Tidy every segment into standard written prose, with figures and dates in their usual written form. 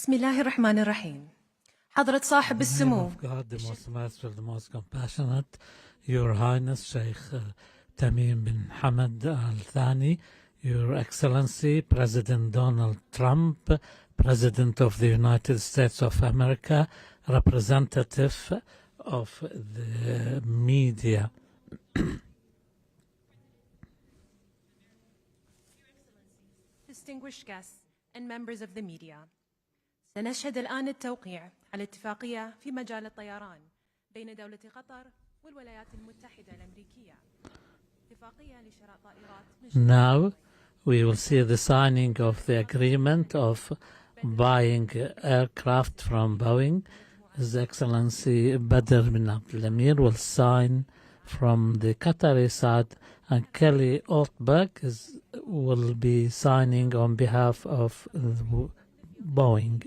بسم الله الرحمن الرحيم. حضرة صاحب السمو. God, the most merciful, the most compassionate, Your Highness Sheikh Tamim bin Hamad Al Thani, Your Excellency President Donald Trump, President of the United States of America, representative of the media. Distinguished guests and members of the media. سنشهد الآن التوقيع على اتفاقية في مجال الطيران بين دولة قطر والولايات المتحدة الأمريكية. اتفاقية لشراء طائرات. Now we will see the signing of the agreement of buying aircraft from Boeing. His Excellency Badr bin Abdul Amir will sign from the Qatari side, and Kelly Ortberg will be signing on behalf of Boeing.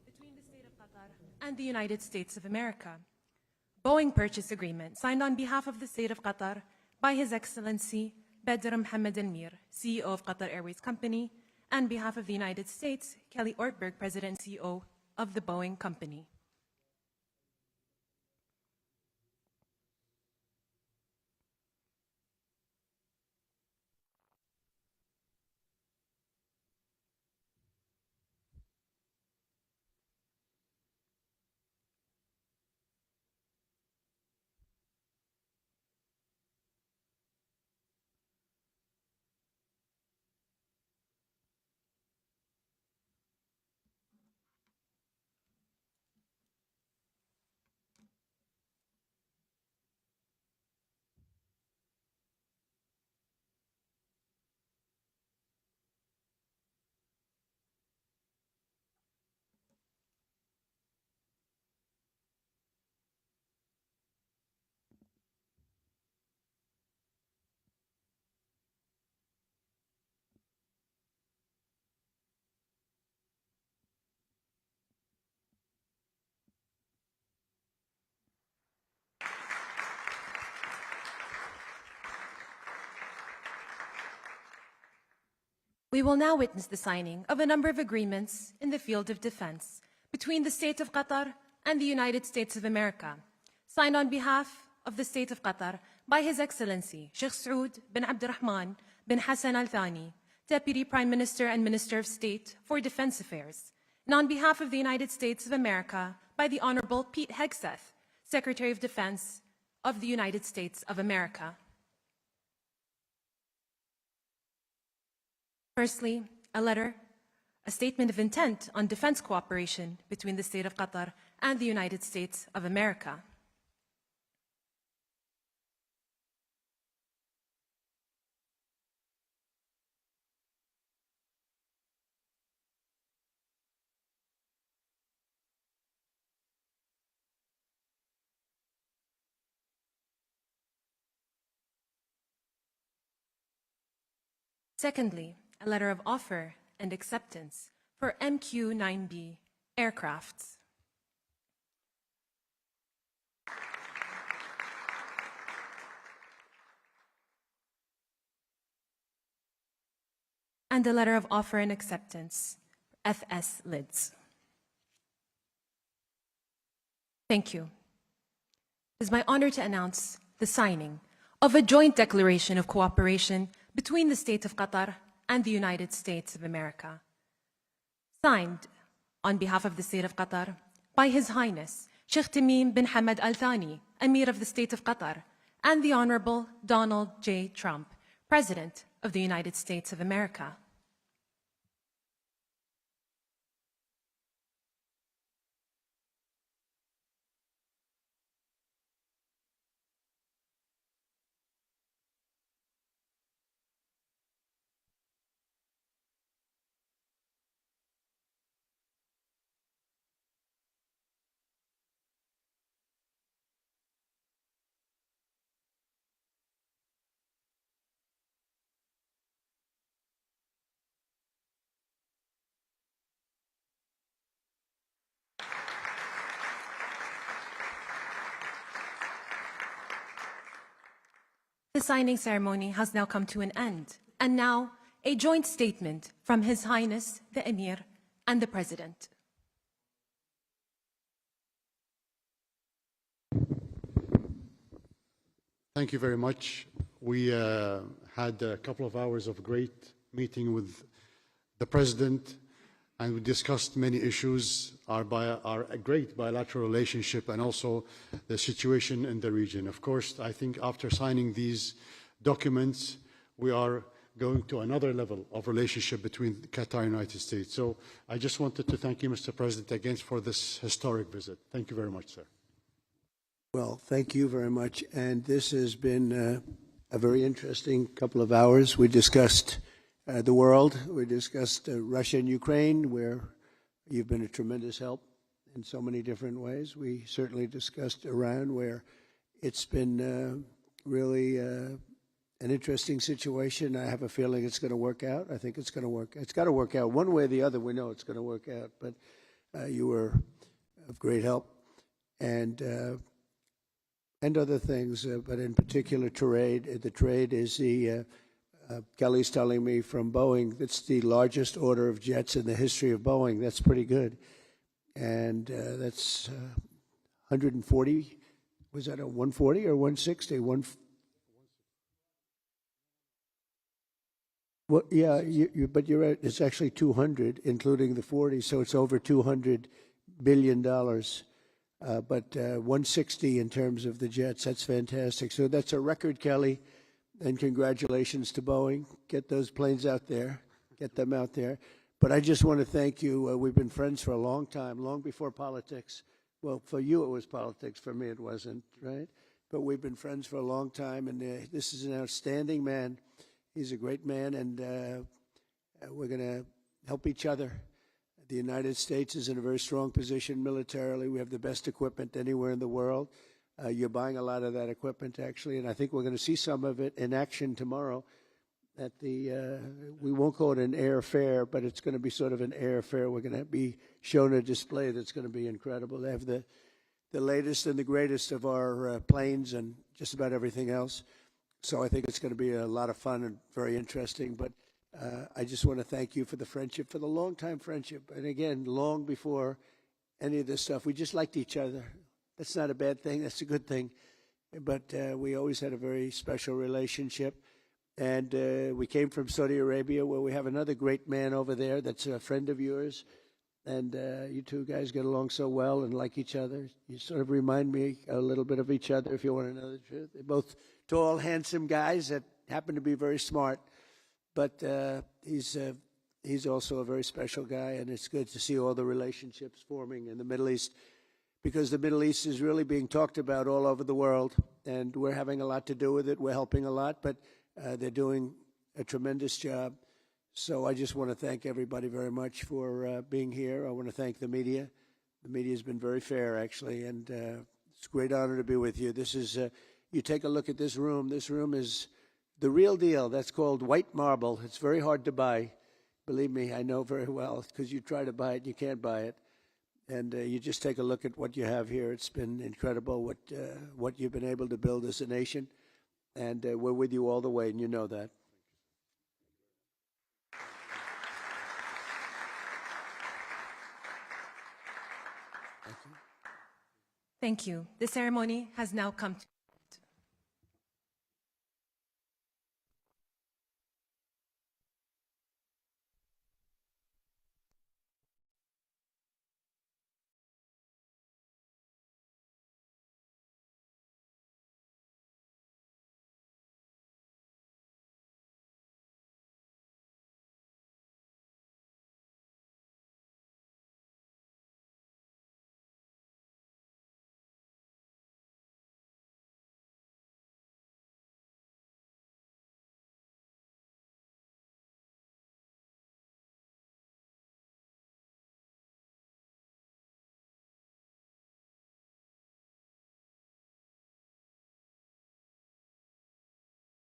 Between the State of Qatar and the United States of America. Boeing purchase agreement signed on behalf of the State of Qatar by His Excellency Badr Mohammed Al-Mir, CEO of Qatar Airways Company, and behalf of the United States, Kelly Ortberg, President and CEO of the Boeing Company. We will now witness the signing of a number of agreements in the field of defense between the State of Qatar and the United States of America, signed on behalf of the State of Qatar by His Excellency Sheikh Saud bin Abdurrahman bin Hassan Al Thani, Deputy Prime Minister and Minister of State for Defense Affairs, and on behalf of the United States of America by the Honorable Pete Hegseth, Secretary of Defense of the United States of America. Firstly, a statement of intent on defense cooperation between the State of Qatar and the United States of America. Secondly, a letter of offer and acceptance for MQ-9B aircrafts. And a letter of offer and acceptance, FS lids. Thank you. It is my honor to announce the signing of a joint declaration of cooperation between the State of Qatar and the United States of America. Signed on behalf of the State of Qatar by His Highness Sheikh Tamim bin Hamad Al Thani, Emir of the State of Qatar, and the Honorable Donald J. Trump, President of the United States of America. The signing ceremony has now come to an end, and now a joint statement from His Highness the Emir and the President. Thank you very much. We had a couple of hours of great meeting with the President, and we discussed many issues, our great bilateral relationship, and also the situation in the region. Of course, I think after signing these documents, we are going to another level of relationship between Qatar and the United States. So I just wanted to thank you, Mr. President, again for this historic visit. Thank you very much, sir. Well, thank you very much. And this has been a very interesting couple of hours. We discussed the world. We discussed Russia and Ukraine, where you've been a tremendous help in so many different ways. We certainly discussed Iran, where it's been really an interesting situation. I have a feeling it's going to work out. I think it's going to work. It's got to work out one way or the other. We know it's going to work out. But you were of great help, and other things. But in particular, trade. The trade is the. Kelly's telling me from Boeing that's the largest order of jets in the history of Boeing. That's pretty good, and that's 140. Was that a 140 or 160? Well, yeah, but you're right. It's actually 200, including the 40, so it's over $200 billion. But 160 in terms of the jets. That's fantastic. So that's a record, Kelly, and congratulations to Boeing. Get those planes out there. Get them out there. But I just want to thank you. We've been friends for a long time, long before politics. Well, for you it was politics. For me it wasn't, right? But we've been friends for a long time, and this is an outstanding man. He's a great man, and we're going to help each other. The United States is in a very strong position militarily. We have the best equipment anywhere in the world. You're buying a lot of that equipment, actually, and I think we're going to see some of it in action tomorrow at the, we won't call it an air fair, but it's going to be sort of an air fair. We're going to be shown a display that's going to be incredible. They have the latest and the greatest of our planes and just about everything else. So I think it's going to be a lot of fun and very interesting. But I just want to thank you for the friendship, for the long-time friendship. And again, long before any of this stuff, we just liked each other. That's not a bad thing. That's a good thing. But we always had a very special relationship. And we came from Saudi Arabia, where we have another great man over there that's a friend of yours. And you two guys get along so well and like each other. You sort of remind me a little bit of each other, if you want to know the truth. They're both tall, handsome guys that happen to be very smart. But he's also a very special guy, and it's good to see all the relationships forming in the Middle East, because the Middle East is really being talked about all over the world, and we're having a lot to do with it. We're helping a lot, but they're doing a tremendous job. So I just want to thank everybody very much for being here. I want to thank the media. The media has been very fair, actually, and it's a great honor to be with you. This is, you take a look at this room. This room is the real deal. That's called white marble. It's very hard to buy. Believe me, I know very well, because you try to buy it, you can't buy it. And you just take a look at what you have here. It's been incredible what you've been able to build as a nation. And we're with you all the way, and you know that. Thank you. The ceremony has now come to